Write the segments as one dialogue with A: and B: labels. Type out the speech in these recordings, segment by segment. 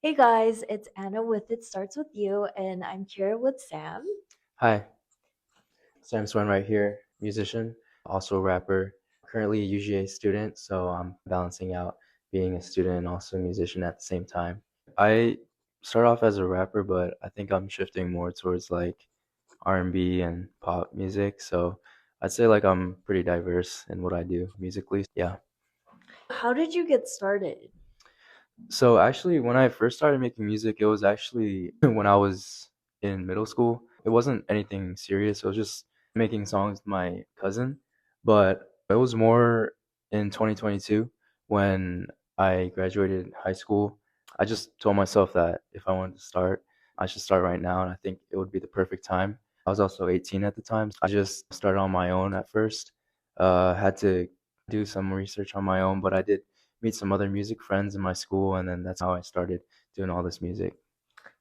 A: Hey guys, it's Anna with It Starts With You, and I'm here with Sam.
B: Hi, Suen right here, musician, also a rapper, currently a UGA student, so I'm balancing out being a student and also a musician at the same time. I start off as a rapper, but I think I'm shifting more towards like R&B and pop music, so I'd say like I'm pretty diverse in what I do musically. Yeah.
A: How did you get started?
B: So actually, when I first started making music, it was actually when I was in middle school. It wasn't anything serious. It was just making songs with my cousin. But it was more in 2022 when I graduated high school. I just told myself that if I wanted to start, I should start right now, and I think it would be the perfect time. I was also 18 at the time. So I just started on my own at first. Had to do some research on my own, but I did meet some other music friends in my school, and then that's how I started doing all this music.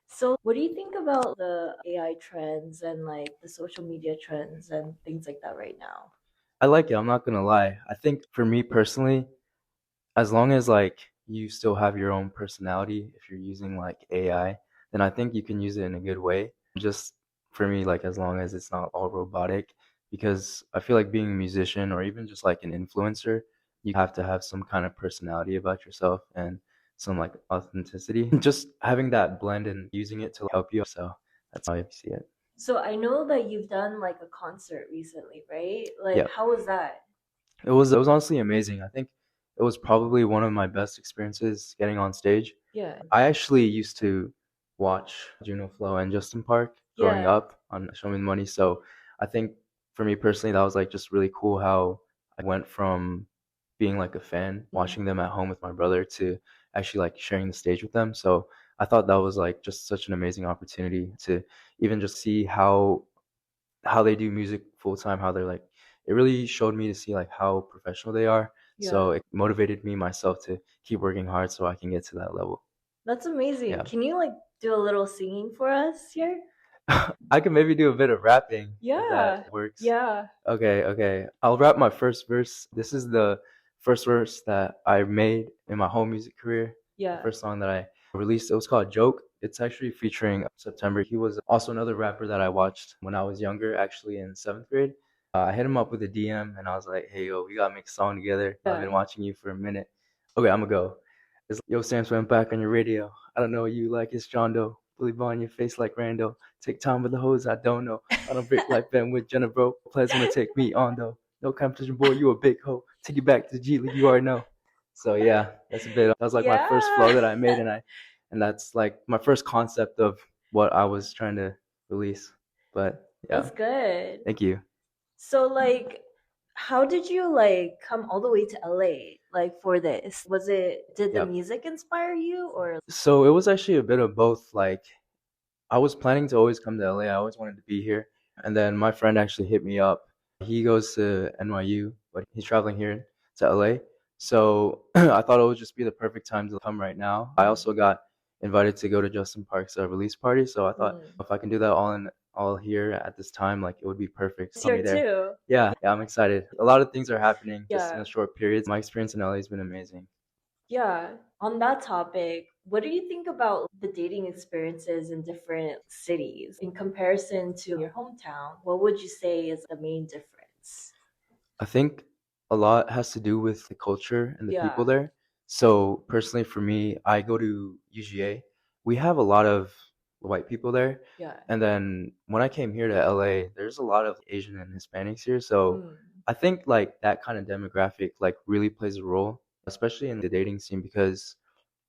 A: So, what do you think about the AI trends and like the social media trends and things like that right now?
B: I like it, I'm not gonna lie. I think for me personally, as long as like you still have your own personality, if you're using like AI, then I think you can use it in a good way. Just for me, like as long as it's not all robotic, because I feel like being a musician or even just like an influencer, you have to have some kind of personality about yourself and some like authenticity. Just having that blend and using it to help you. So that's how I see it.
A: So, I know that you've done like a concert recently, right? Like,
B: Yeah.
A: how was that?
B: It was honestly amazing. I think it was probably one of my best experiences getting on stage.
A: Yeah.
B: I actually used to watch Juno Flow and Justin Park growing
A: Yeah.
B: up on Show Me the Money. So I think for me personally, that was like just really cool how I went from being like a fan,
A: Mhm.
B: watching them at home with my brother, to actually like sharing the stage with them. So I thought that was like just such an amazing opportunity to even just see how they do music full time, how they're like it really showed me to see like how professional they are.
A: Yeah.
B: So it motivated me myself to keep working hard so I can get to that level.
A: That's amazing.
B: Yeah.
A: Can you like do a little singing for us here?
B: I can maybe do a bit of rapping if that
A: Yeah.
B: works.
A: Yeah.
B: Okay, okay. I'll rap my first verse. This is the first verse that I made in my whole music career. The
A: Yeah.
B: first song that I released, it was called Joke. It's actually featuring September. He was also another rapper that I watched when I was younger, actually in seventh grade. I hit him up with a DM and I was like, hey, yo, we gotta make a song together. I've
A: Yeah.
B: been watching you for a minute. Okay, I'm gonna go. It's like, yo, Sam went back on your radio. I don't know what you like, it's John Doe. Bully ball in your face like Rando. Take time with the hoes, I don't know. I don't break like Ben with Jenna, bro. Players wanna take me on though. No competition, boy, you a big hoe. Take you back to the G League, you already know. So yeah, that's a bit. That was like my first flow
A: Yeah.
B: that I made, and that's like my first concept of what I was trying to release. But yeah,
A: That's good.
B: thank you.
A: So like how did you like come all the way to LA like for this? Was it did the
B: Yep.
A: music inspire you or
B: So it was actually a bit of both. Like I was planning to always come to LA. I always wanted to be here. And then my friend actually hit me up. He goes to NYU, but he's traveling here to LA. So I thought it would just be the perfect time to come right now. I also got invited to go to Justin Park's release party. So I thought
A: mm.
B: if I can do that all here at this time, like it would be perfect.
A: This
B: Saw me
A: year
B: there.
A: too?
B: Yeah, yeah, I'm excited. A lot of things are happening just in a
A: Yeah.
B: short period. My experience in LA has been amazing.
A: Yeah. On that topic, what do you think about the dating experiences in different cities in comparison to your hometown? What would you say is the main difference?
B: I think a lot has to do with the culture and the people
A: Yeah.
B: there. So personally, for me, I go to UGA. We have a lot of white people there,
A: Yeah.
B: and then when I came here to LA, there's a lot of Asian and Hispanics here. So
A: Mm.
B: I think like that kind of demographic like really plays a role, especially in the dating scene, because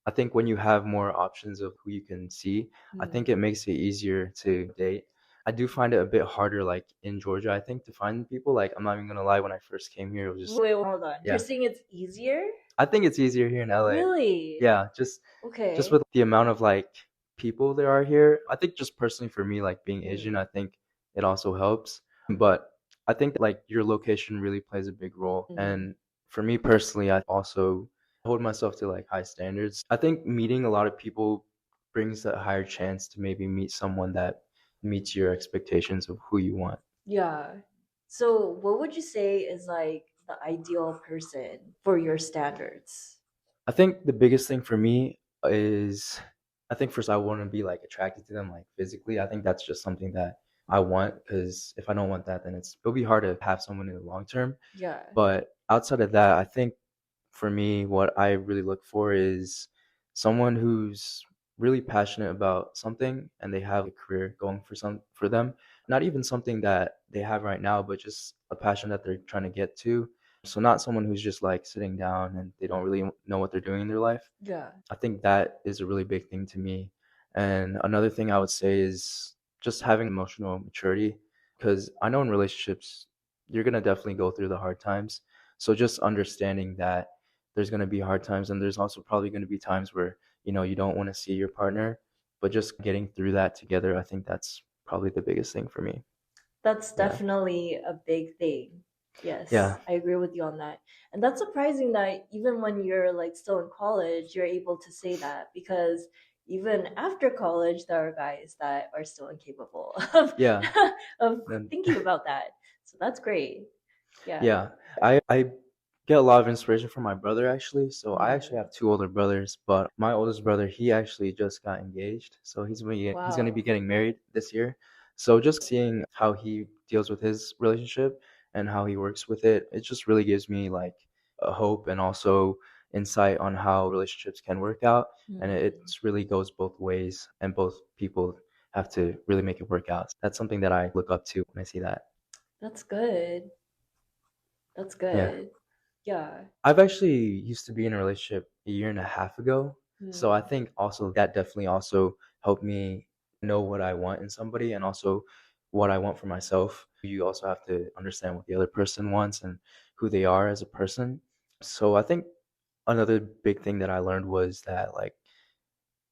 B: I think when you have more options of who you can see, I think it
A: Mm.
B: makes it easier to date. I do find it a bit harder, like in Georgia, I think, to find people. Like, I'm not even gonna lie, when I first came here, it was just,
A: Wait, hold on. You're
B: yeah.
A: saying it's easier?
B: I think it's easier here in LA.
A: Really?
B: Yeah, just
A: Okay.
B: with the amount of like people there are here. I think just personally for me, like being Asian, I
A: Mm.
B: think it also helps. But I think like your location really plays a big role.
A: Mm.
B: And for me personally, I also hold myself to like high standards. I think meeting a lot of people brings a higher chance to maybe meet someone that meets your expectations of who you want.
A: Yeah. So, what would you say is like the ideal person for your standards?
B: I think the biggest thing for me is I think first I wouldn't be like attracted to them like physically. I think that's just something that I want because if I don't want that, then it'll be hard to have someone in the long term.
A: Yeah.
B: But outside of that, I think for me, what I really look for is someone who's really passionate about something and they have a career going for them. Not even something that they have right now, but just a passion that they're trying to get to. So not someone who's just like sitting down and they don't really know what they're doing in their life.
A: Yeah.
B: I think that is a really big thing to me. And another thing I would say is just having emotional maturity because I know in relationships, you're going to definitely go through the hard times. So just understanding that there's going to be hard times and there's also probably going to be times where, you don't want to see your partner, but just getting through that together, I think that's probably the biggest thing for me.
A: That's
B: Yeah.
A: definitely a big thing.
B: Yeah.
A: Yes, I agree with you on that. And that's surprising that even when you're like still in college, you're able to say that because even after college, there are guys that are still incapable of
B: Yeah.
A: of
B: And
A: thinking about that. So that's great. Yeah.
B: yeah, I get a lot of inspiration from my brother actually. So I actually
A: Mm.
B: have two older brothers, but my oldest brother, he actually just got engaged. So he's gonna be
A: Wow.
B: getting married this year. So just seeing how he deals with his relationship and how he works with it, it just really gives me like a hope and also insight on how relationships can work out. And it
A: Mm.
B: really goes both ways, and both people have to really make it work out. That's something that I look up to when I see that.
A: That's good. That's
B: Yeah.
A: good. Yeah.
B: I've actually used to be in a relationship a year and a half ago. So I
A: Mm.
B: think also that definitely also helped me know what I want in somebody and also what I want for myself. You also have to understand what the other person wants and who they are as a person. So I think another big thing that I learned was that like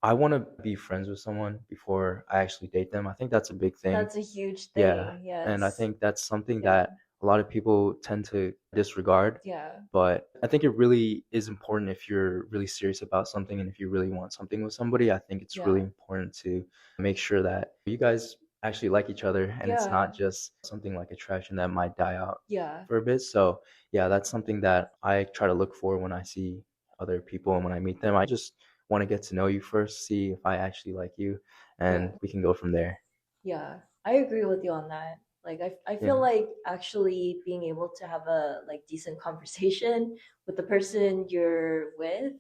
B: I want to be friends with someone before I actually date them. I think that's a big thing.
A: That's a huge
B: Yeah,
A: thing.
B: and I
A: Yes.
B: think that's something
A: Yeah.
B: that a lot of people tend to disregard,
A: Yeah.
B: but I think it really is important if you're really serious about something and if you really want something with somebody. I think it's really
A: Yeah.
B: important to make sure that you guys actually like each other and it's
A: Yeah.
B: not just something like attraction that might die out
A: Yeah.
B: for a bit. So, yeah, that's something that I try to look for when I see other people and when I meet them. I just want to get to know you first, see if I actually like you, and
A: Yeah.
B: we can go from there.
A: Yeah, I agree with you on that. Like I feel
B: Yeah.
A: like actually being able to have a like decent conversation with the person you're with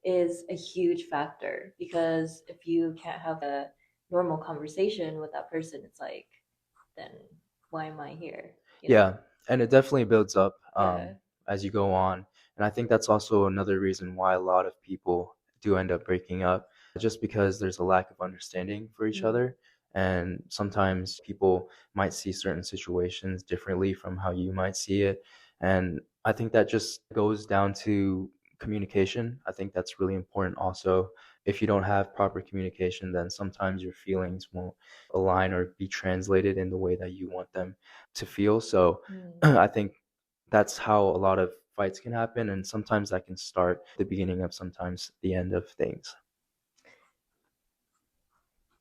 A: is a huge factor because if you can't have a normal conversation with that person, it's like then why am I here? You know?
B: Yeah, and it definitely builds up
A: Yeah.
B: as you go on. And I think that's also another reason why a lot of people do end up breaking up, just because there's a lack of understanding for each
A: Mm,
B: other. And sometimes people might see certain situations differently from how you might see it. And I think that just goes down to communication. I think that's really important also. If you don't have proper communication, then sometimes your feelings won't align or be translated in the way that you want them to feel. So
A: mm.
B: I think that's how a lot of fights can happen, and sometimes that can start the beginning of sometimes the end of things.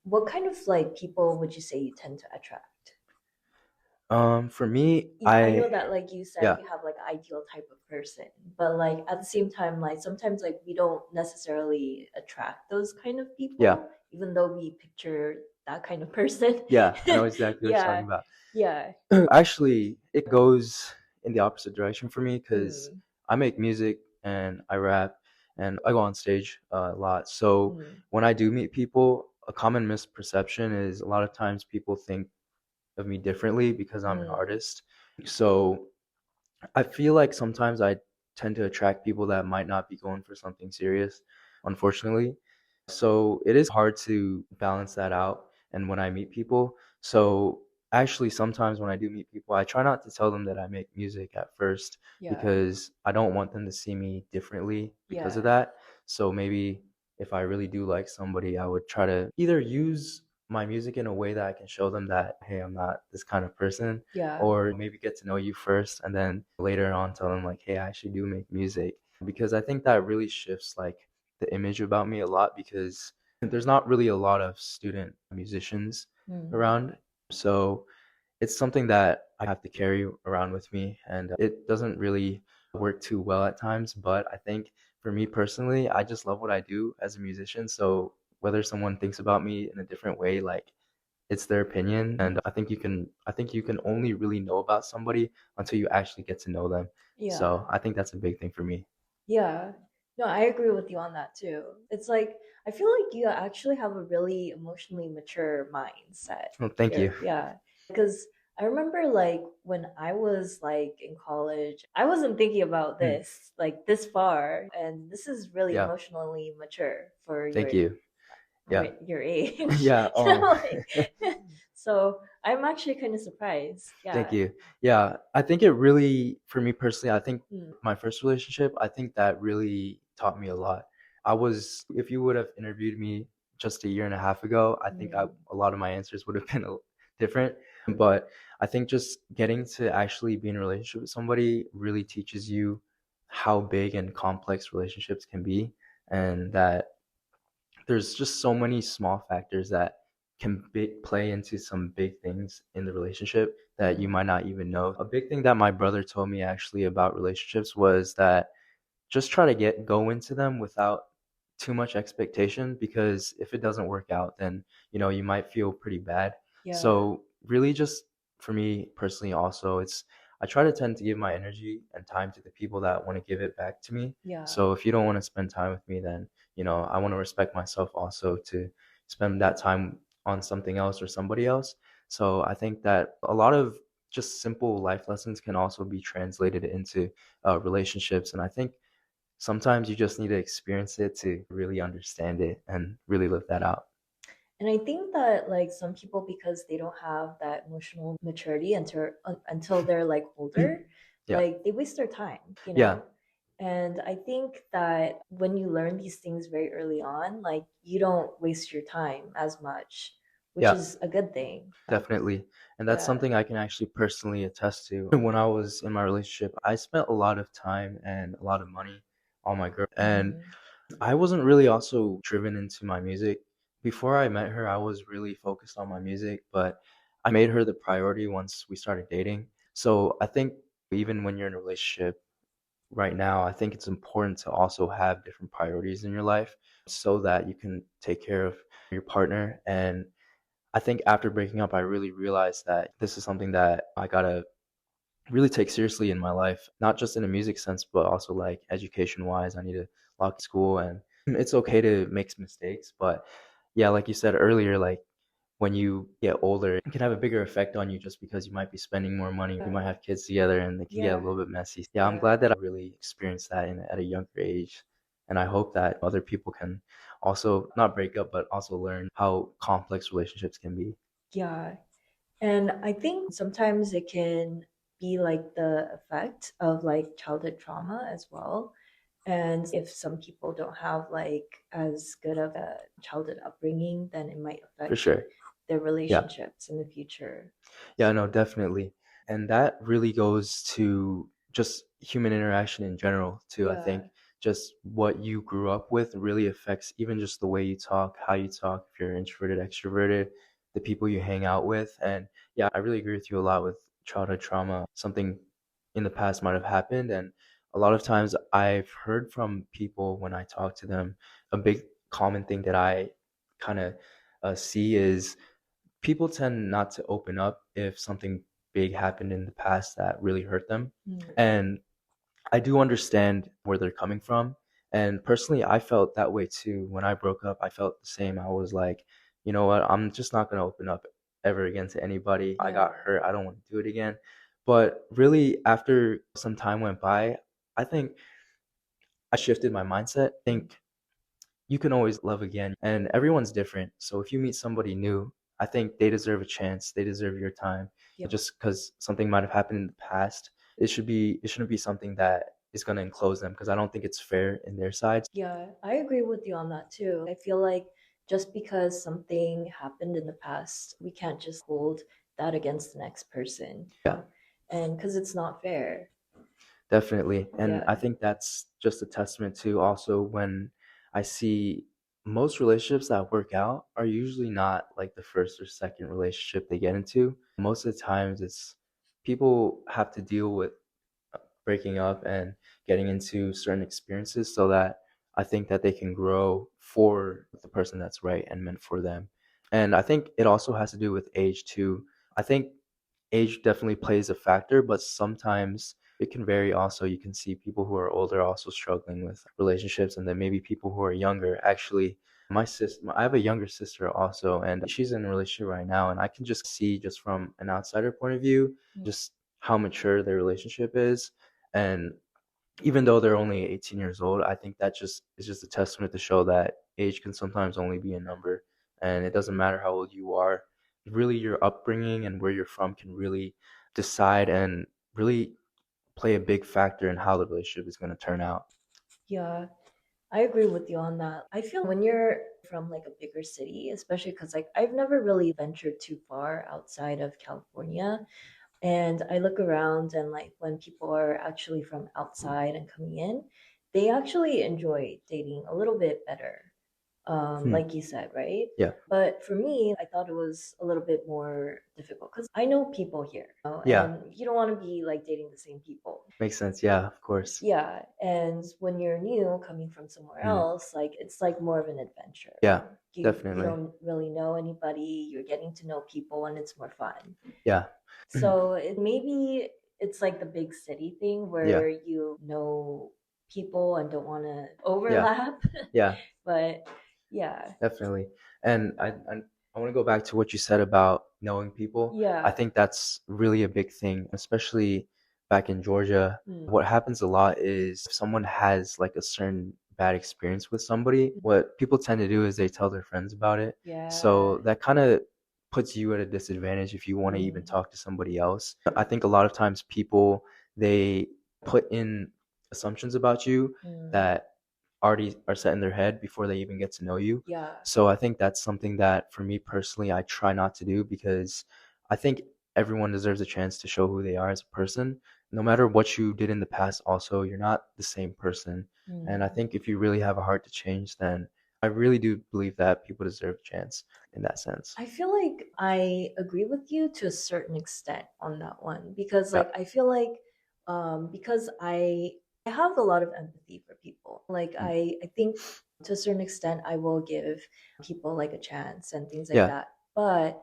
A: What kind of like people would you say you tend to attract?
B: For me,
A: I know that like you said
B: yeah,
A: you have like an ideal type of person, but like at the same time, like sometimes like we don't necessarily attract those kind of
B: yeah,
A: people, even though we picture that kind of person.
B: yeah, I know exactly what you're talking
A: Yeah,
B: about.
A: yeah.
B: Actually, it goes in the opposite direction for me because
A: Mm,
B: I make music and I rap and I go on stage a lot. So
A: mm,
B: when I do meet people, a common misperception is a lot of times people think of me differently because I'm an
A: mm,
B: artist. So I feel like sometimes I tend to attract people that might not be going for something serious, unfortunately. So it is hard to balance that out. And when I meet people, so actually sometimes when I do meet people, I try not to tell them that I make music at first
A: yeah,
B: because I don't want them to see me differently because of
A: yeah,
B: that. So maybe if I really do like somebody, I would try to either use my music in a way that I can show them that, hey, I'm not this kind of person,
A: yeah,
B: or maybe get to know you first and then later on tell them like, hey, I actually do make music. Because I think that really shifts like the image about me a lot because there's not really a lot of student musicians
A: mm,
B: around. So it's something that I have to carry around with me and it doesn't really work too well at times, but I think for me personally, I just love what I do as a musician. So whether someone thinks about me in a different way, like it's their opinion, and I think you can only really know about somebody until you actually get to know them.
A: Yeah.
B: So I think that's a big thing for me.
A: Yeah. No, I agree with you on that too. It's like I feel like you actually have a really emotionally mature mindset
B: Well, thank you.
A: here. Yeah. Because I remember like when I was like in college, I wasn't thinking about
B: Hmm.
A: this like this far, and this is really
B: Yeah,
A: emotionally mature for
B: thank you. Yeah.
A: your age.
B: Yeah.
A: You know, like so I'm actually kind of surprised.
B: Thank
A: Yeah.
B: you. Yeah, I think it really, for me personally, I think
A: Mm,
B: my first relationship, I think that really taught me a lot. If you would have interviewed me just a year and a half ago, I think
A: mm,
B: a lot of my answers would have been different. But I think just getting to actually be in a relationship with somebody really teaches you how big and complex relationships can be, and that there's just so many small factors that can play into some big things in the relationship that you
A: mm.
B: might not even know. A big thing that my brother told me actually about relationships was that just try to get go into them without too much expectation, because if it doesn't work out, then you might feel pretty bad.
A: Yeah.
B: So really, just for me personally also, it's I try to tend to give my energy and time to the people that want to give it back to me.
A: Yeah.
B: So if you don't want to spend time with me, then I want to respect myself also to spend that time on something else or somebody else. So I think that a lot of just simple life lessons can also be translated into relationships, and I think sometimes you just need to experience it to really understand it and really live that out.
A: And I think that like some people, because they don't have that emotional maturity until they're like older,
B: Yeah.
A: like they waste their time, you
B: Yeah,
A: know? And I think that when you learn these things very early on, like you don't waste your time as much, which
B: yeah,
A: is a good thing.
B: definitely. And that's
A: Yeah.
B: something I can actually personally attest to. When I was in my relationship, I spent a lot of time and a lot of money on my girl. And
A: Hmm.
B: I wasn't really also driven into my music. Before I met her, I was really focused on my music, but I made her the priority once we started dating. So I think even when you're in a relationship right now, I think it's important to also have different priorities in your life so that you can take care of your partner. And I think after breaking up, I really realized that this is something that I gotta really take seriously in my life, not just in a music sense, but also like education wise. I need to lock school, and it's okay to make mistakes. But yeah, like you said earlier, like when you get older, it can have a bigger effect on you just because you might be spending more money. You
A: Yeah.
B: might have kids together and it can get a
A: Yeah.
B: little bit messy. Yeah, I'm
A: Yeah.
B: glad that I really experienced that at a younger age. And I hope that other people can also not break up, but also learn how complex relationships can be.
A: Yeah. And I think sometimes it can be like the effect of like childhood trauma as well. And if some people don't have like as good of a childhood upbringing, then it might
B: For
A: affect
B: sure.
A: their
B: Yeah.
A: relationships in the future.
B: Yeah, no, definitely. And that really goes to just human interaction in general, too. I
A: Yeah.
B: think just what you grew up with really affects even just the way you talk, how you talk, if you're introverted, extroverted, the people you hang out with. And yeah, I really agree with you a lot with childhood trauma. Something in the past might have happened. And a lot of times I've heard from people when I talk to them, a big common thing that I kind of see is people tend not to open up if something big happened in the past that really hurt them.
A: Mm.
B: And I do understand where they're coming from. And personally, I felt that way too. When I broke up, I felt the same. I was like, you know what? I'm just not going to open up ever again to anybody. I
A: Yeah.
B: got hurt. I don't want to do it again. But really, after some time went by, I think I shifted my mindset. I
A: Mm.
B: think you can always love again, and everyone's different. So if you meet somebody new, I think they deserve a chance. They deserve your time.
A: Yeah.
B: Just because something might have happened in the past, it shouldn't be something that is going to enclose them, because I don't think it's fair in their side.
A: Yeah, I agree with you on that too. I feel like just because something happened in the past, we can't just hold that against the next person.
B: Yeah,
A: And because it's not fair.
B: definitely. And I
A: Yeah.
B: think that's just a testament to also when I see most relationships that work out are usually not like the first or second relationship they get into. Most of the times it's people have to deal with breaking up and getting into certain experiences so that I think that they can grow for the person that's right and meant for them. And I think it also has to do with age too. I think age definitely plays a factor, but sometimes it can vary also. You can see people who are older also struggling with relationships, and then maybe people who are younger. Actually, my sister, I have a younger sister also, and she's in a relationship right now, and I can just see just from an outsider point of view, just how mature their relationship is. And even though they're only 18 years old, I think that just is just a testament to show that age can sometimes only be a number, and it doesn't matter how old you are. Really, your upbringing and where you're from can really decide and really play a big factor in how the relationship is going to turn out.
A: Yeah, I agree with you on that. I feel when you're from like a bigger city, especially because like I've never really ventured too far outside of California. And I look around and like when people are actually from outside and coming in, they actually enjoy dating a little bit better.
B: Hmm.
A: Like you said, right?
B: Yeah.
A: But for me, I thought it was a little bit more difficult because I know people here,
B: Yeah.
A: and you don't want to be like dating the same people.
B: Makes sense. Yeah, of course.
A: Yeah, and when you're new coming from somewhere
B: Hmm.
A: else, like it's like more of an adventure.
B: Yeah,
A: You
B: definitely.
A: don't really know anybody, you're getting to know people and it's more fun.
B: Yeah.
A: So it maybe it's like the big city thing
B: Yeah.
A: where you know people and don't want to
B: Yeah.
A: overlap.
B: Yeah.
A: But yeah,
B: Definitely. And I want to go back to what you said about knowing people. I
A: yeah,
B: think that's really a big thing, especially back in Georgia.
A: mm,
B: What happens a lot is if someone has like a certain bad experience with somebody, what people tend to do is they tell their friends about it.
A: yeah,
B: So that kind of puts you at a disadvantage if you want to even
A: mm,
B: talk to somebody else. I think a lot of times people they put in assumptions about you
A: mm,
B: that already are set in their head before they even get to know you.
A: yeah,
B: So I think that's something that for me personally, I try not to do because I think everyone deserves a chance to show who they are as a person. No matter what you did in the past, also, you're not the same person. And I
A: mm.
B: think if you really have a heart to change, then I really do believe that people deserve a chance in that sense.
A: I feel like I agree with you to a certain extent on that one because
B: Yeah.
A: like I feel like because I have a lot of empathy for people. Like
B: Mm.
A: I think to a certain extent I will give people like a chance and things like
B: Yeah.
A: that. But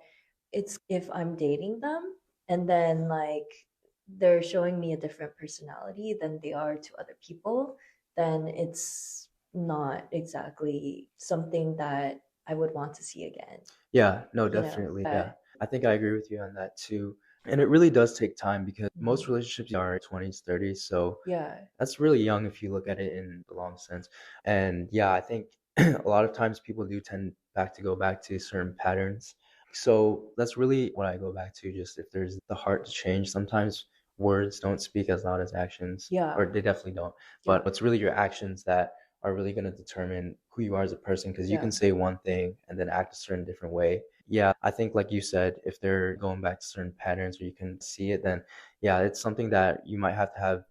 A: it's if I'm dating them and then like they're showing me a different personality than they are to other people, then it's not exactly something that I would want to see again.
B: Yeah, no,
A: You know,
B: definitely. Yeah. I think I agree with you on that too. And it really does take time because
A: mhm.
B: most relationships are 20s, 30s. So
A: Yeah,
B: that's really young if you look at it in the long sense. And yeah, I think a lot of times people do tend back to go back to certain patterns. So that's really what I go back to. Just if there's the heart to change, sometimes words don't speak as loud as actions,
A: yeah,
B: or they definitely don't.
A: yeah,
B: But it's really your actions that are really going to determine who you are as a person because you
A: yeah,
B: can say one thing and then act a certain different way. Yeah, I think, like you said, if they're going back to certain patterns or you can see it, then yeah, it's something that you might have to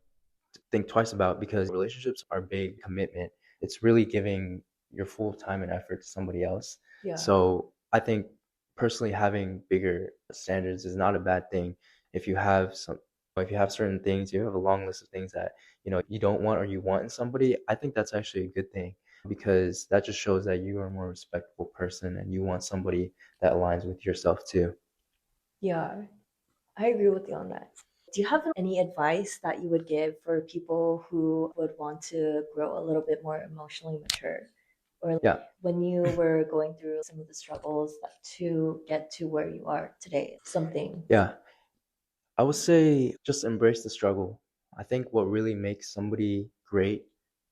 B: think twice about because relationships are big commitment. It's really giving your full time and effort to somebody else.
A: yeah,
B: So I think personally having bigger standards is not a bad thing. If you have some if you have certain things, you have a long list of things that you don't want or you want in somebody, I think that's actually a good thing because that just shows that you are a more respectable person and you want somebody that aligns with yourself too.
A: yeah. I agree with you on that. Do you have any advice that you would give for people who would want to grow a little bit more emotionally mature? Or
B: Yeah.
A: when you were going through some of the struggles to get to where you are today, something.
B: Yeah. I would say just embrace the struggle. I think what really makes somebody great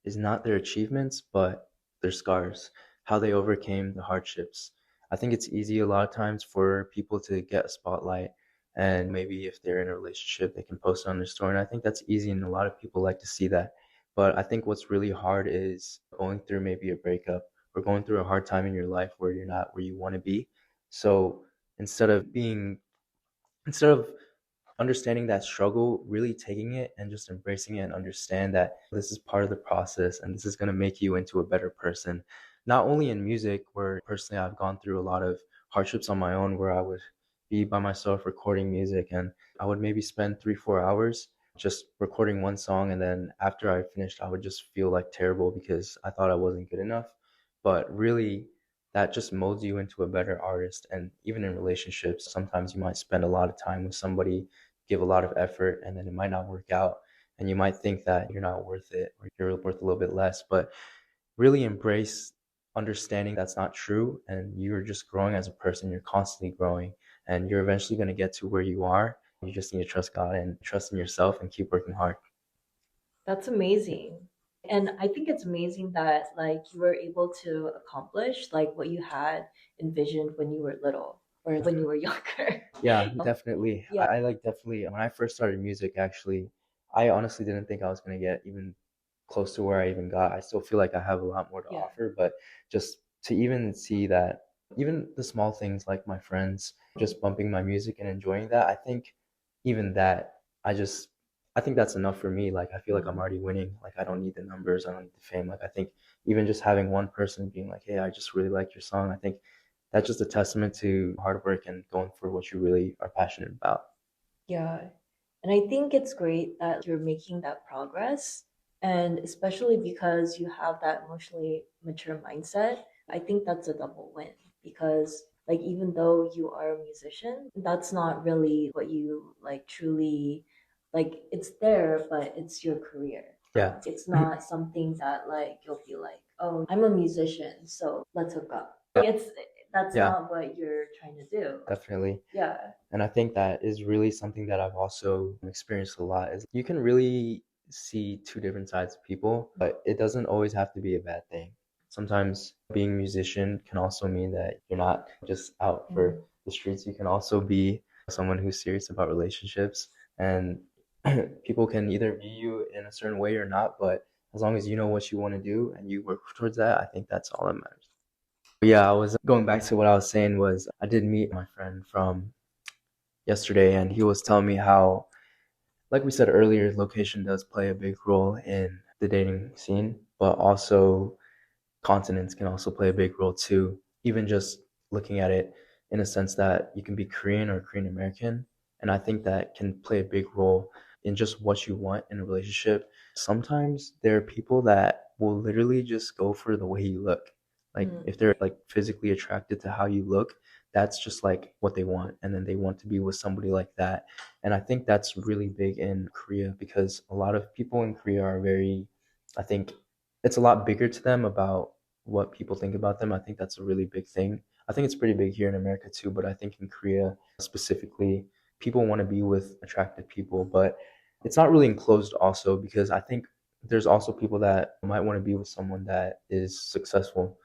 B: is not their achievements, but their scars, how they overcame the hardships. I think it's easy a lot of times for people to get a spotlight, and maybe if they're in a relationship, they can post it on their story. And I think that's easy, and a lot of people like to see that. But I think what's really hard is going through maybe a breakup or going through a hard time in your life where you're not where you want to be. So instead of being, instead of understanding that struggle, really taking it and just embracing it and understand that this is part of the process and this is going to make you into a better person. Not only in music, where personally I've gone through a lot of hardships on my own where I would be by myself recording music and I would maybe spend 3, 4 hours. just recording one song, and then after I finished, I would just feel like terrible because I thought I wasn't good enough. But really, that just molds you into a better artist. And even in relationships, sometimes you might spend a lot of time with somebody, give a lot of effort, and then it might not work out. And you might think that you're not worth it or you're worth a little bit less. But really embrace understanding that's not true. And you're just growing as a person. You're constantly growing. And you're eventually going to get to where you are. You just need to trust God and trust in yourself and keep working hard.
A: That's amazing. And I think it's amazing that like you were able to accomplish like what you had envisioned when you were little or when you were younger.
B: Yeah, definitely.
A: Yeah.
B: I like definitely when I first started music, actually, I honestly didn't think I was gonna get even close to where I even got. I still feel like I have a lot more to
A: Yeah.
B: offer, but just to even see that, even the small things like my friends just bumping my music and enjoying that, I think even that, I just, I think that's enough for me. Like, I feel like I'm
A: Mm.
B: already winning. Like, I don't need the numbers, I don't need the fame. Like, I think even just having one person being like, hey, I just really like your song, I think that's just a testament to hard work and going for what you really are passionate about.
A: Yeah. And I think it's great that you're making that progress. And especially because you have that emotionally mature mindset, I think that's a double win because like even though you are a musician, that's not really what you like truly like it's there, but it's your career.
B: Yeah.
A: It's not something that like you'll be like, oh, I'm a musician, so let's hook up. It's that's
B: Yeah,
A: not what you're trying to do.
B: definitely.
A: Yeah.
B: And I think that is really something that I've also experienced a lot is you can really see two different sides of people, but it doesn't always have to be a bad thing. Sometimes being a musician can also mean that you're not just out for the streets. You can also be someone who's serious about relationships, and people can either view you in a certain way or not, but as long as you know what you want to do and you work towards that, I think that's all that matters. Yeah, I was going back to what I was saying was I did meet my friend from yesterday, and he was telling me how, like we said earlier, location does play a big role in the dating scene, but also continents can also play a big role too. Even just looking at it in a sense that you can be Korean or Korean American, and I think that can play a big role in just what you want in a relationship. Sometimes there are people that will literally just go for the way you look. Like
A: Mm.
B: if they're like physically attracted to how you look, that's just like what they want, and then they want to be with somebody like that. And I think that's really big in Korea because a lot of people in Korea are very, I think it's a lot bigger to them about what people think about them. I think that's a really big thing. I think it's pretty big here in America too, but I think in Korea specifically, people want to be with attractive people, but it's not really enclosed also because I think there's also people that might want to be with someone that is successful.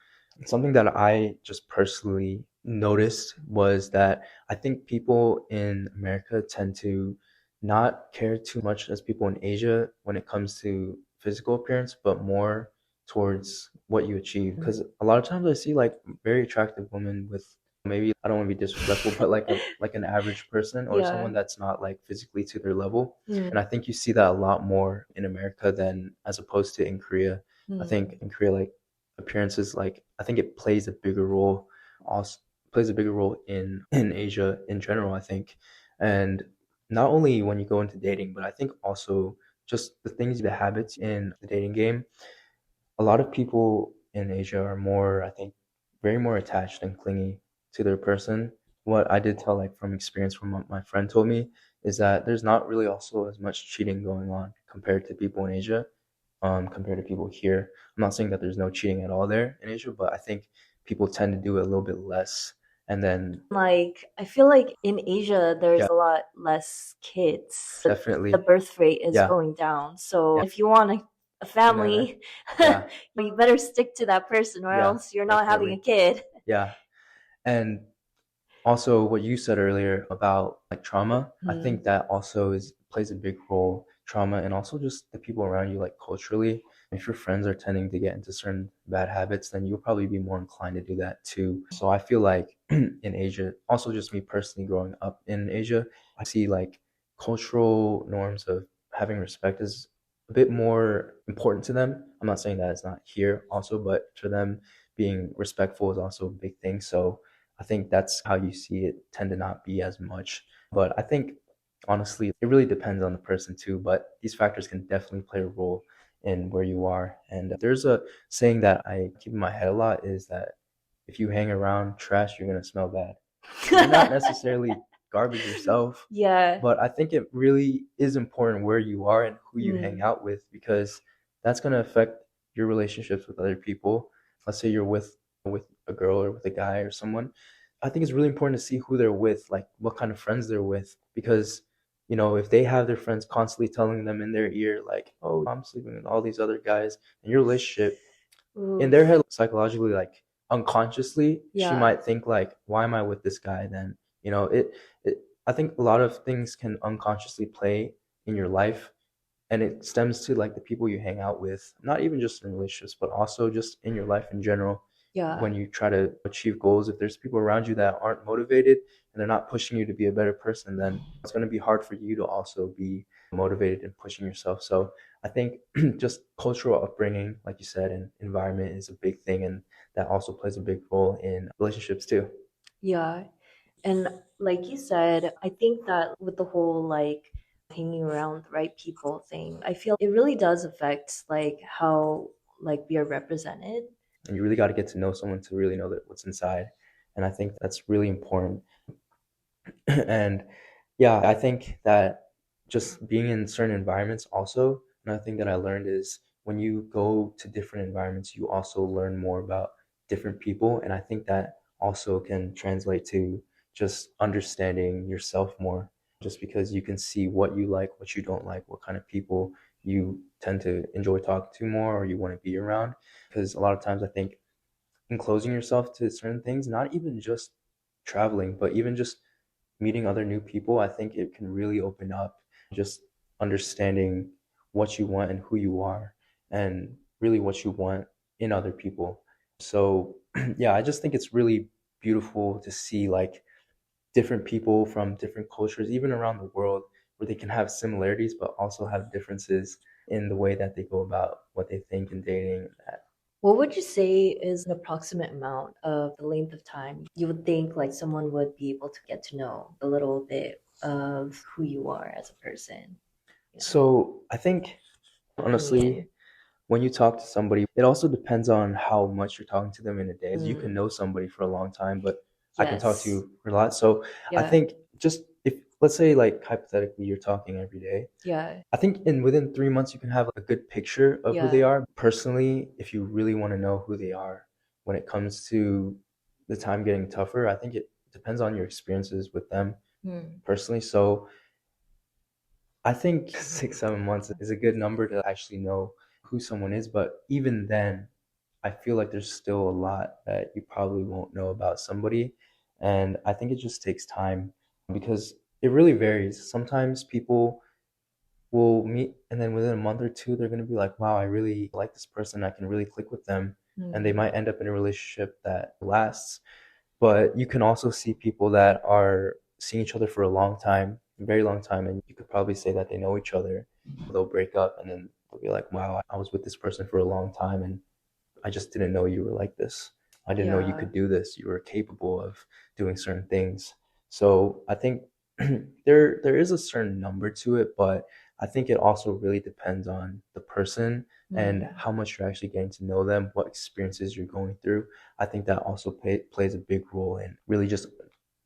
B: Something that I just personally noticed was that I think people in America tend to not care too much as people in Asia when it comes to physical appearance, but more towards what you achieve. Because a lot of times I see like very attractive women with maybe I don't want to be disrespectful, but like an average person or
A: Yeah.
B: someone that's not like physically to their level.
A: Mm.
B: And I think you see that a lot more in America than as opposed to in Korea. I think
A: Mm.
B: in Korea like appearances like I think it plays a bigger role also plays a bigger role in Asia in general, I think. And not only when you go into dating, but I think also just the things, the habits in the dating game. A lot of people in Asia are more, I think, very more attached and clingy to their person. What I did tell, like from experience, from what my friend told me, is that there's not really also as much cheating going on compared to people in Asia, compared to people here. I'm not saying that there's no cheating at all there in Asia, but I think people tend to do it a little bit less. And then,
A: Like I feel like in Asia there's
B: yeah,
A: a lot less kids. The
B: definitely,
A: birth rate is
B: yeah,
A: going down. So if you want a
B: yeah,
A: family,
B: yeah,
A: you better stick to that person or
B: yeah,
A: else you're not having a
B: definitely,
A: kid.
B: yeah. And also, what you said earlier about like trauma, I
A: Mm.
B: think that also is plays a big role. Trauma and also just the people around you, like culturally. If your friends are tending to get into certain bad habits, then you'll probably be more inclined to do that too. So I feel like in Asia, also just me personally growing up in Asia, I see like cultural norms of having respect is a bit more important to them. I'm not saying that it's not here also, but for them, being respectful is also a big thing. So I think that's how you see it tend to not be as much. But I think Honestly, it really depends on the person too, but these factors can definitely play a role in where you are. And there's a saying that I keep in my head a lot is that if you hang around trash, you're gonna smell bad. You're not necessarily garbage yourself,
A: Yeah.
B: but I think it really is important where you are and who you hang
A: Mm.
B: out with because that's gonna affect your relationships with other people. Let's say you're with a girl or with a guy or someone. I think it's really important to see who they're with, like what kind of friends they're with, because if they have their friends constantly telling them in their ear, like, "Oh, I'm sleeping with all these other guys," and your relationship in their
A: Oof.
B: head psychologically like unconsciously she
A: Yeah.
B: might think like why am I with this guy then it I think a lot of things can unconsciously play in your life and it stems to like the people you hang out with, not even just in relationships but also just in your life in general.
A: Yeah.
B: When you try to achieve goals, if there's people around you that aren't motivated and they're not pushing you to be a better person, then it's going to be hard for you to also be motivated and pushing yourself. So I think just cultural upbringing, like you said, and environment is a big thing, and that also plays a big role in relationships too.
A: Yeah. And like you said, I think that with the whole like hanging around the right people thing, I feel it really does affect like how like we are represented.
B: And you really got to get to know someone to really know that what's inside, and I think that's really important. And yeah, I think that just being in certain environments also, another thing that I learned is when you go to different environments, you also learn more about different people. And I think that also can translate to just understanding yourself more, just because you can see what you like, what you don't like, what kind of people you tend to enjoy talking to more or you want to be around. Because a lot of times I think enclosing yourself to certain things, not even just traveling, but even just meeting other new people, I think it can really open up just understanding what you want and who you are and really what you want in other people. So, yeah, I just think it's really beautiful to see like different people from different cultures, even around the world, where they can have similarities but also have differences in the way that they go about what they think in dating and that.
A: What would you say is an approximate amount of the length of time you would think like someone would be able to get to know a little bit of who you are as a person? You know,
B: So I think
A: opinion.
B: honestly, when you talk to somebody, it also depends on how much you're talking to them in a day. You can
A: Mm.
B: know somebody for a long time, but I can talk to
A: Yes.
B: you for a lot. So I
A: Yeah.
B: think just if let's say like hypothetically you're talking every day,
A: Yeah.
B: I think in within 3 months you can have a good picture of who they
A: Yeah.
B: are. Personally, if you really want to know who they are when it comes to the time getting tougher, I think it depends on your experiences with them
A: Mm.
B: personally. So I think 6, 7 months is a good number to actually know who someone is. But even then, I feel like there's still a lot that you probably won't know about somebody. And I think it just takes time because it really varies. Sometimes people will meet and then within a month or two, they're going to be like, wow, I really like this person. I can really click with them. And they
A: Mm.
B: might end up in a relationship that lasts. But you can also see people that are seeing each other for a long time, a very long time, and you could probably say that they know each other. They'll break up and then they'll be like, wow, I was with this person for a long time and I just didn't know you were like this. I didn't know you
A: Yeah.
B: could do this. You were capable of doing certain things. So I think there is a certain number to it, but I think it also really depends on the person and
A: Mm.
B: how much you're actually getting to know them, what experiences you're going through. I think that also plays a big role in really just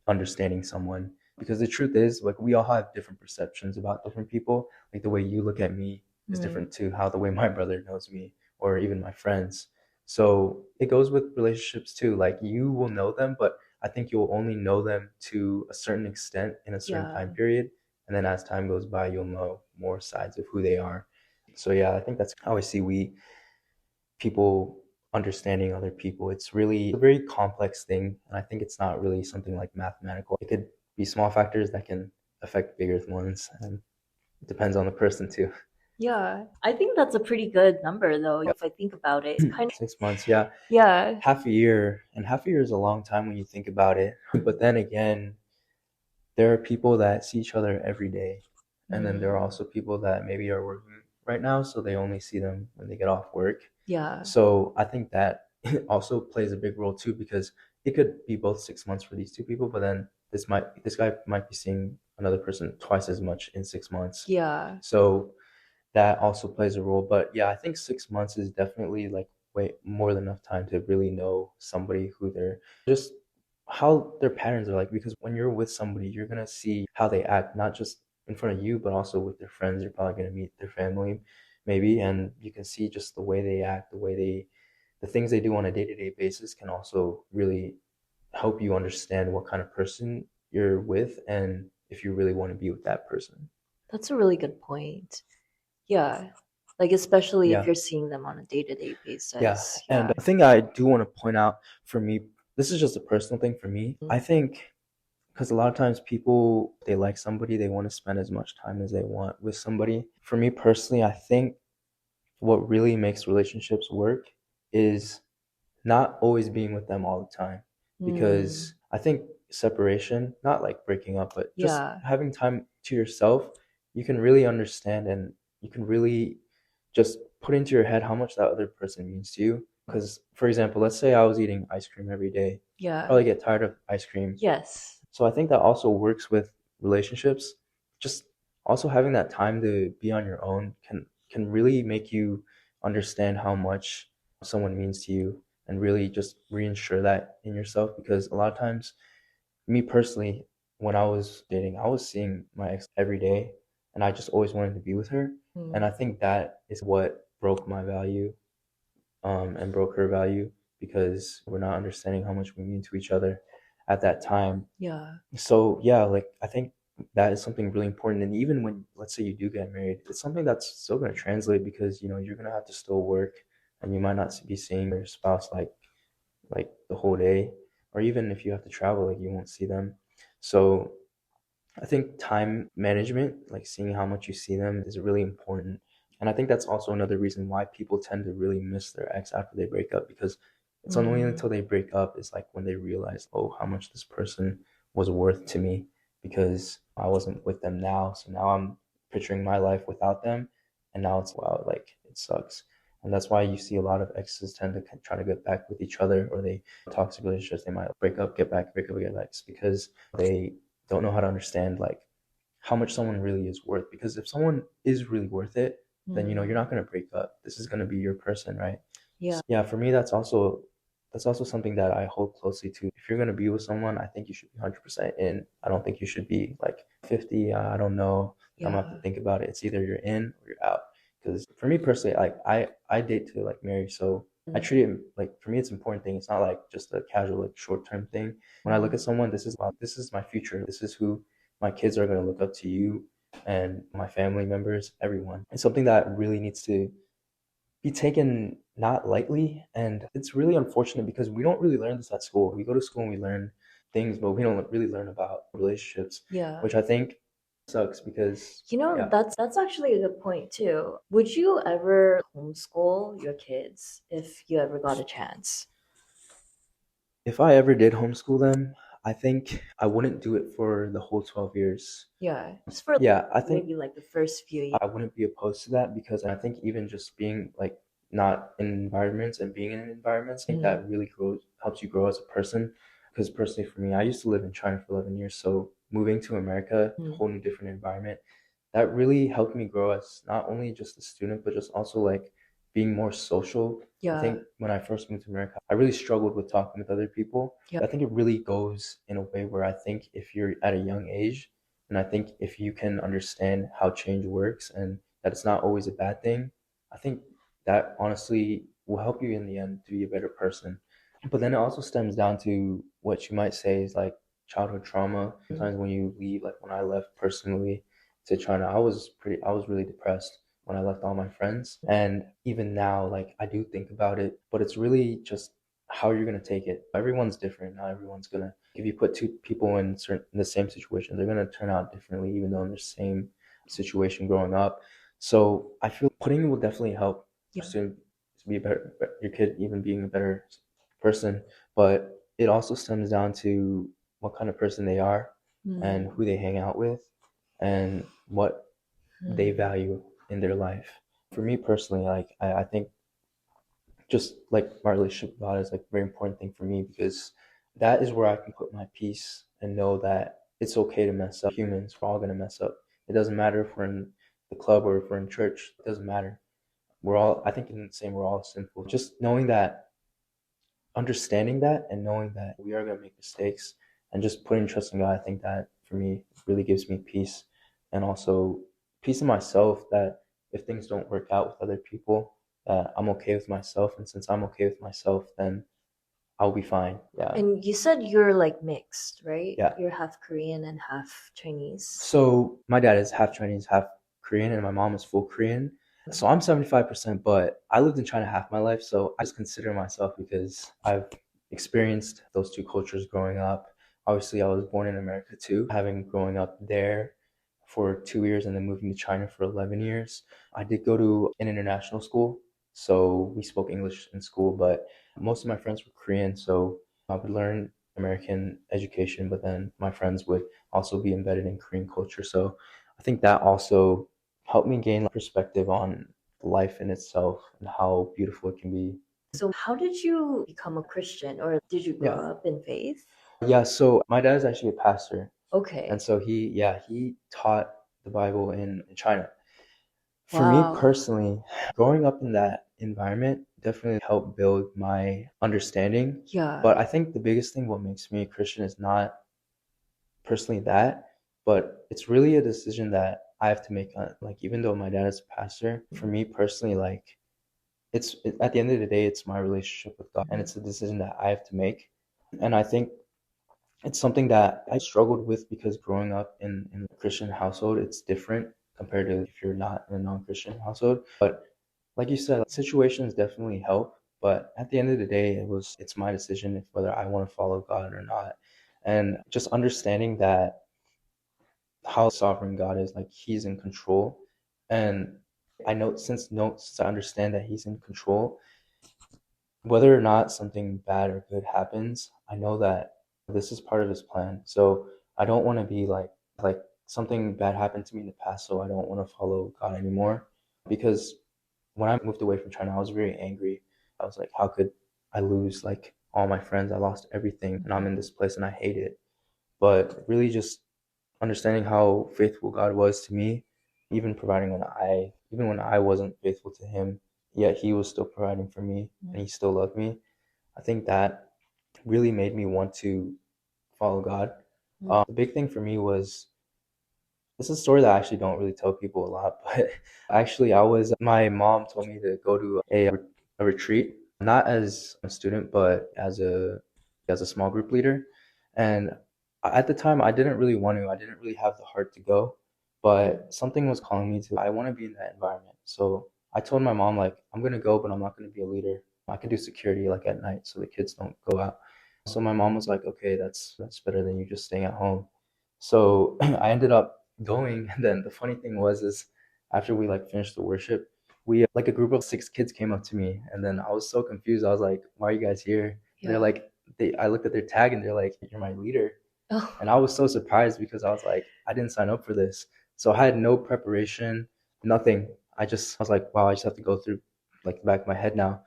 B: understanding someone. Because the truth is, like, we all have different perceptions about different people. Like, the way you look at me is
A: Mm.
B: different to how the way my brother knows me or even my friends. So it goes with relationships too. Like, you will know them, but I think you'll only know them to a certain extent in a certain time
A: Yeah.
B: period. And then as time goes by, you'll know more sides of who they are. So yeah, I think that's how I see we people understanding other people. It's really a very complex thing. And I think it's not really something like mathematical. It could be small factors that can affect bigger ones. And it depends on the person too.
A: Yeah. I think that's a pretty good number though, if I think about it. It's kind
B: 6 months, yeah.
A: yeah.
B: Half a year. And half a year is a long time when you think about it. But then again, there are people that see each other every day. And then there are
A: Mm.
B: also people that maybe are working right now, so they only see them when they get off work.
A: Yeah.
B: So I think that also plays a big role too, because it could be both 6 months for these two people, but then this guy might be seeing another person twice as much in 6 months.
A: Yeah.
B: So that also plays a role. But yeah, I think 6 months is definitely like way more than enough time to really know somebody, who they're just how their patterns are like. Because when you're with somebody, you're gonna see how they act, not just in front of you, but also with their friends. You're probably gonna meet their family, maybe, and you can see just the way they act, the things they do on a day-to-day basis can also really help you understand what kind of person you're with and if you really want to be with that person.
A: That's a really good point. Yeah. Like especially if
B: Yeah.
A: you're seeing them on a day-to-day
B: Yeah.
A: basis.
B: And
A: Yeah.
B: the thing I do want to point out for me, this is just a personal thing for me.
A: Mm.
B: I think because a lot of times people, they like somebody, they want to spend as much time as they want with somebody. For me personally, I think what really makes relationships work is not always being with them all the time.
A: Mm.
B: Because I think separation, not like breaking up, but just
A: Yeah.
B: having time to yourself, you can really understand and you can really just put into your head how much that other person means to you. Because, for example, let's say I was eating ice cream every day,
A: Yeah.
B: probably get tired of ice cream.
A: Yes.
B: So I think that also works with relationships. Just also having that time to be on your own can really make you understand how much someone means to you and really just reinsure that in yourself. Because a lot of times, me personally, when I was dating, I was seeing my ex every day and I just always wanted to be with her. And
A: Mm.
B: I think that is what broke my value, and broke her value, because we're not understanding how much we mean to each other at that time.
A: Yeah.
B: So yeah, like I think that is something really important. And even when, let's say, you do get married, it's something that's still going to translate, because you're going to have to still work and you might not be seeing your spouse like the whole day, or even if you have to travel, like you won't see them. So I think time management, like seeing how much you see them, is really important. And I think that's also another reason why people tend to really miss their ex after they break up, because it's only
A: Mm.
B: until they break up is like when they realize, oh, how much this person was worth to me, because I wasn't with them now. So now I'm picturing my life without them. And now it's, wow, like it sucks. And that's why you see a lot of exes tend to try to get back with each other, or they toxic relationships, they might break up, get back, break up, get back. It's because they don't know how to understand like how much someone really is worth. Because if someone is really worth it, then
A: Mm.
B: you're not going to break up. This is going to be your person, right?
A: Yeah.
B: Yeah, for me, that's also something that I hold closely to. If you're going to be with someone, I think you should be 100% in. I don't think you should be like 50. I don't know, I'm gonna have to
A: Yeah.
B: think about it. It's either you're in or you're out. Because for me personally, like I date to like marry, so I
A: Mm.
B: treat it like, for me it's an important thing. It's not like just a casual like short term thing. When I look
A: Mm.
B: at someone, this is my future. This is who my kids are going to look up to, you and my family members, everyone. It's something that really needs to be taken not lightly. And it's really unfortunate because we don't really learn this at school. We go to school and we learn things, but we don't really learn about relationships,
A: Yeah.
B: which I think sucks because,
A: You know,
B: yeah.
A: that's actually a good point too. Would you ever homeschool your kids if you ever got a chance?
B: If I ever did homeschool them, I think I wouldn't do it for the whole 12 years.
A: Yeah, just for
B: Yeah, I think
A: maybe like the first few years.
B: I wouldn't be opposed to that, because I think even just being like not in environments and being in environments, I think
A: Mm.
B: that really helps you grow as a person. Because personally for me, I used to live in China for 11 years, so moving to America, a
A: Mm.
B: whole new different environment, that really helped me grow as not only just a student, but just also like being more social. I
A: Yeah.
B: think when I first moved to America, I really struggled with talking with other people.
A: Yeah.
B: I think it really goes in a way where I think if you're at a young age, and I think if you can understand how change works and that it's not always a bad thing, I think that honestly will help you in the end to be a better person. But then it also stems down to what you might say is like childhood trauma.
A: Mm.
B: Sometimes when you leave, like when I left personally to China, I was really depressed when I left all my friends. And even now, like I do think about it, but it's really just how you're gonna take it. Everyone's different. Not everyone's gonna. If you put two people in the same situation, they're gonna turn out differently, even though in the same situation growing up. So I feel putting will definitely help
A: Yeah.
B: soon to be a better, your kid even being a better person. But it also stems down to what kind of person they are and
A: Mm.
B: who they hang out with and what they
A: Mm.
B: value in their life. For me personally, like I think just like my relationship with God is like a very important thing for me, because that is where I can put my peace and know that it's okay to mess up. Humans, we're all gonna mess up. It doesn't matter if we're in the club or if we're in church. It doesn't matter. We're all, I think, in the same. We're all sinful. Just knowing that, understanding that, and knowing that we are gonna make mistakes, and just putting trust in God. I think that for me really gives me peace, and also peace in myself. That if things don't work out with other people, that I'm okay with myself, and since I'm okay with myself, then I'll be fine. Yeah.
A: And you said you're like mixed, right?
B: Yeah.
A: You're half Korean and half Chinese.
B: So my dad is half Chinese, half Korean, and my mom is full Korean. So I'm 75%, but I lived in China half my life. So I just consider myself, because I've experienced those two cultures growing up. Obviously, I was born in America too, having growing up there for 2 years and then moving to China for 11 years. I did go to an international school. So we spoke English in school, but most of my friends were Korean. So I would learn American education, but then my friends would also be embedded in Korean culture. So I think that also helped me gain perspective on life in itself and how beautiful it can be.
A: So, how did you become a Christian, or did you
B: Yeah.
A: grow up in faith?
B: Yeah. So my dad is actually a pastor. And
A: Okay.
B: so he taught the Bible in China. For me
A: Wow.
B: personally, growing up in that environment definitely helped build my understanding.
A: Yeah.
B: But I think the biggest thing what makes me a Christian is not personally that, but it's really a decision that I have to make on, like, even though my dad is a pastor, for me personally, like, at the end of the day, it's my relationship with God, and it's a decision that I have to make. And I think it's something that I struggled with, because growing up in a Christian household, it's different compared to if you're not in a non-Christian household. But like you said, situations definitely help. But at the end of the day, it's my decision if whether I want to follow God or not. And just understanding that how sovereign God is, like He's in control. And I know, since I understand that He's in control, whether or not something bad or good happens, I know that this is part of His plan. So I don't want to be like something bad happened to me in the past, so I don't want to follow God anymore. Because when I moved away from China, I was very angry. I was like, how could I lose like all my friends? I lost everything, and I'm in this place and I hate it. But really, just understanding how faithful God was to me, even when I wasn't faithful to Him, yet He was still providing for me and He still loved me. I think that really made me want to follow God. The big thing for me was, this is a story that I actually don't really tell people a lot, but actually, my mom told me to go to a retreat, not as a student, but as a small group leader. And at the time, I didn't really want to. I didn't really have the heart to go, but something was calling me to. I want to be in that environment. So I told my mom, like, I'm gonna go, but I'm not gonna be a leader. I can do security like at night, so the kids don't go out. So my mom was like, okay, that's better than you just staying at home. So I ended up going. And then the funny thing was, is after we like finished the worship, we like a group of 6 kids came up to me, and then I was so confused. I was like, why are you guys here? And they're
A: Yeah.
B: like, I looked at their tag and they're like, you're my leader.
A: Oh.
B: And I was so surprised, because I was like, I didn't sign up for this. So I had no preparation, nothing. I was like, wow, I just have to go through like the back of my head now.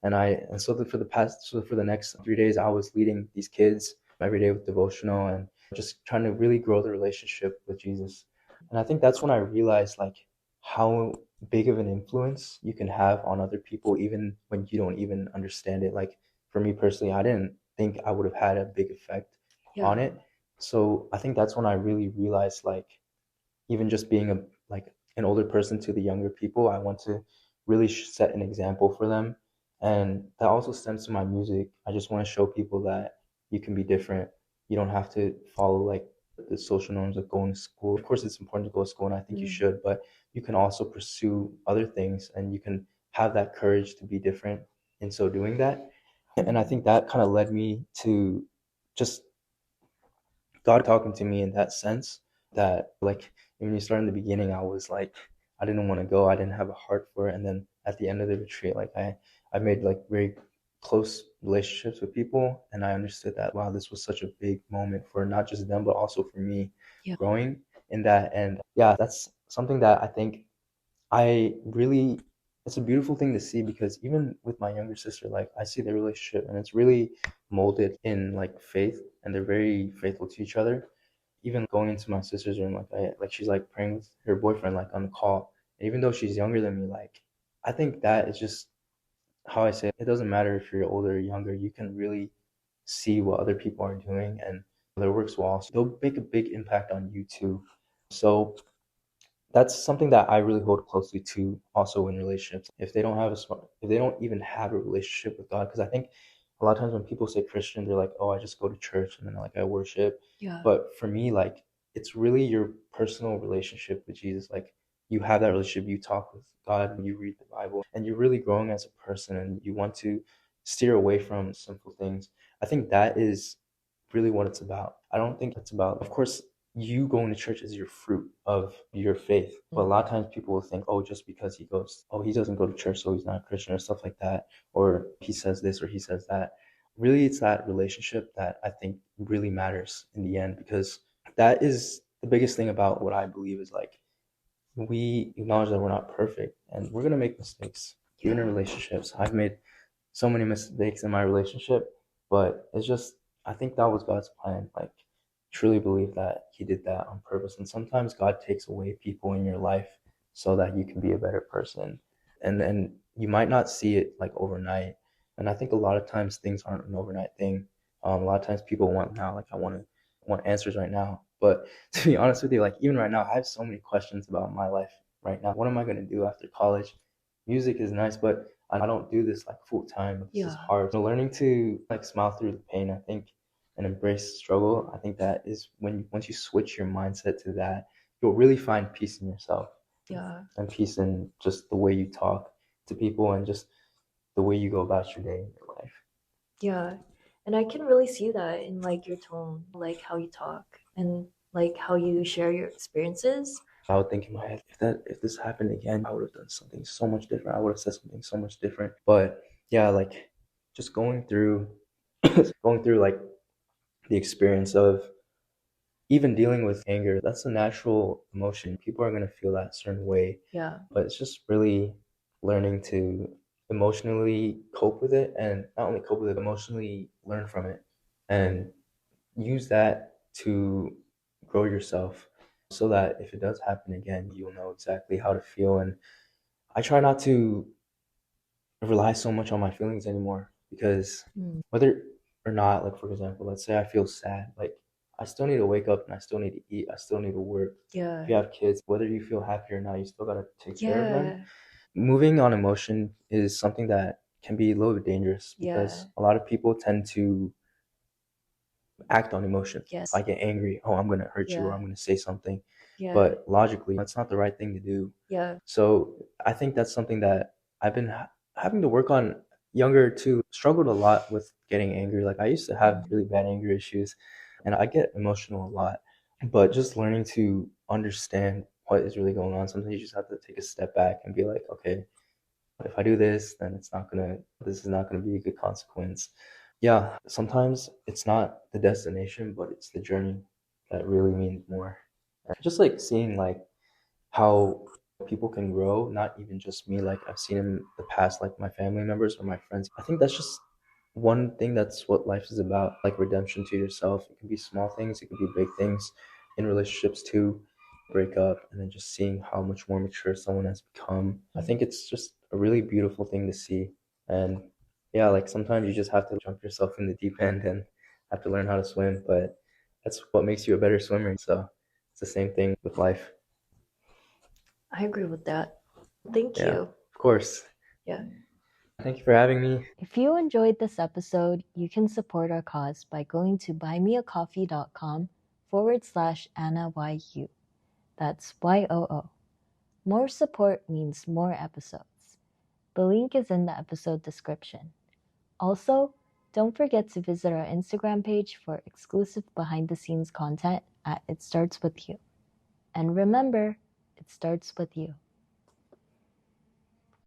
B: And so for the next 3 days, I was leading these kids every day with devotional and just trying to really grow the relationship with Jesus. And I think that's when I realized like how big of an influence you can have on other people, even when you don't even understand it. Like for me personally, I didn't think I would have had a big effect
A: Yeah.
B: on it. So I think that's when I really realized, like, even just being an older person to the younger people, I want to really set an example for them. And that also stems to my music. I just want to show people that you can be different. You don't have to follow like the social norms of going to school. Of course, it's important to go to school, and I think you
A: Mm.
B: should, but you can also pursue other things, and you can have that courage to be different in so doing that. And I think that kind of led me to just God talking to me in that sense. That like when you start in the beginning, I was like, I didn't want to go. I didn't have a heart for it. And then at the end of the retreat, like I made like very close relationships with people, and I understood that, wow, this was such a big moment for not just them but also for me
A: Yeah.
B: growing in that. And yeah, that's something that I think I really, it's a beautiful thing to see, because even with my younger sister, like I see their relationship and it's really molded in like faith, and they're very faithful to each other. even going into my sister's room, she's like praying with her boyfriend like on the call. And even though she's younger than me, like I think that is just how I say it. It doesn't matter if you're older or younger, you can really see what other people are doing and their works will also they'll make a big impact on you too. So that's something that I really hold closely to also in relationships. If they don't even have a relationship with God, because I think a lot of times when people say Christian, they're like, oh, I just go to church and then like I worship.
A: Yeah.
B: But for me, like it's really your personal relationship with Jesus. Like you have that relationship, you talk with God, and you read the Bible, and you're really growing as a person, and you want to steer away from sinful things. I think that is really what it's about. I don't think it's about, of course, you going to church is your fruit of your faith. But a lot of times people will think, oh, just because he doesn't go to church, so he's not a Christian or stuff like that, or he says this or he says that. Really, it's that relationship that I think really matters in the end because that is the biggest thing about what I believe is like we acknowledge that we're not perfect and we're gonna make mistakes. Even in relationships, I've made so many mistakes in my relationship, but it's just I think that was God's plan. Like truly believe that he did that on purpose. And sometimes God takes away people in your life so that you can be a better person. And you might not see it like overnight. And I think a lot of times things aren't an overnight thing. A lot of times people want now, like want answers right now. But to be honest with you, like even right now, I have so many questions about my life right now. What am I gonna do after college? Music is nice, but I don't do this like full time. This is hard. So learning to like smile through the pain, I think, and embrace struggle, I think that is when once you switch your mindset to that, you'll really find peace in yourself.
A: Yeah.
B: And peace in just the way you talk to people and just the way you go about your day in your life.
A: Yeah. And I can really see that in like your tone, like how you talk and like how you share your experiences.
B: I would think in my head, if this happened again, I would have done something so much different. I would have said something so much different. But yeah, like just going through going through like the experience of even dealing with anger, that's a natural emotion. People are going to feel that certain way,
A: Yeah.
B: but it's just really learning to emotionally cope with it and not only cope with it, but emotionally learn from it and use that to grow yourself so that if it does happen again, you'll know exactly how to feel. And I try not to rely so much on my feelings anymore because
A: Mm.
B: whether or not, like for example, let's say I feel sad, like I still need to wake up and I still need to eat, I still need to work.
A: Yeah.
B: If you have kids, whether you feel happy or not, you still gotta take care of them.
A: Yeah.
B: Moving on emotion is something that can be a little bit dangerous
A: Yeah.
B: because a lot of people tend to act on emotions. If I
A: Yes.
B: get angry, oh, I'm gonna hurt you or
A: Yeah.
B: I'm gonna say something.
A: Yeah.
B: But logically, that's not the right thing to do.
A: Yeah.
B: So I think that's something that I've been having to work on younger too. Struggled a lot with getting angry. Like I used to have really bad anger issues and I get emotional a lot. But just learning to understand what is really going on, sometimes you just have to take a step back and be like, okay, if I do this, then this is not gonna be a good consequence. Yeah, sometimes it's not the destination, but it's the journey that really means more. And just like seeing like how people can grow, not even just me, like I've seen in the past, like my family members or my friends. I think that's just one thing that's what life is about, like redemption to yourself. It can be small things, it can be big things in relationships too, break up, and then just seeing how much more mature someone has become. I think it's just a really beautiful thing to see. And yeah, like sometimes you just have to jump yourself in the deep end and have to learn how to swim, but that's what makes you a better swimmer. So it's the same thing with life.
A: I agree with that. Thank
B: Yeah,
A: you.
B: of course.
A: Yeah.
B: Thank you for having me.
A: If you enjoyed this episode, you can support our cause by going to buymeacoffee.com/AnnaYU. That's YOO. More support means more episodes. The link is in the episode description. Also, don't forget to visit our Instagram page for exclusive behind the scenes content at It Starts With You. And remember, it starts with you.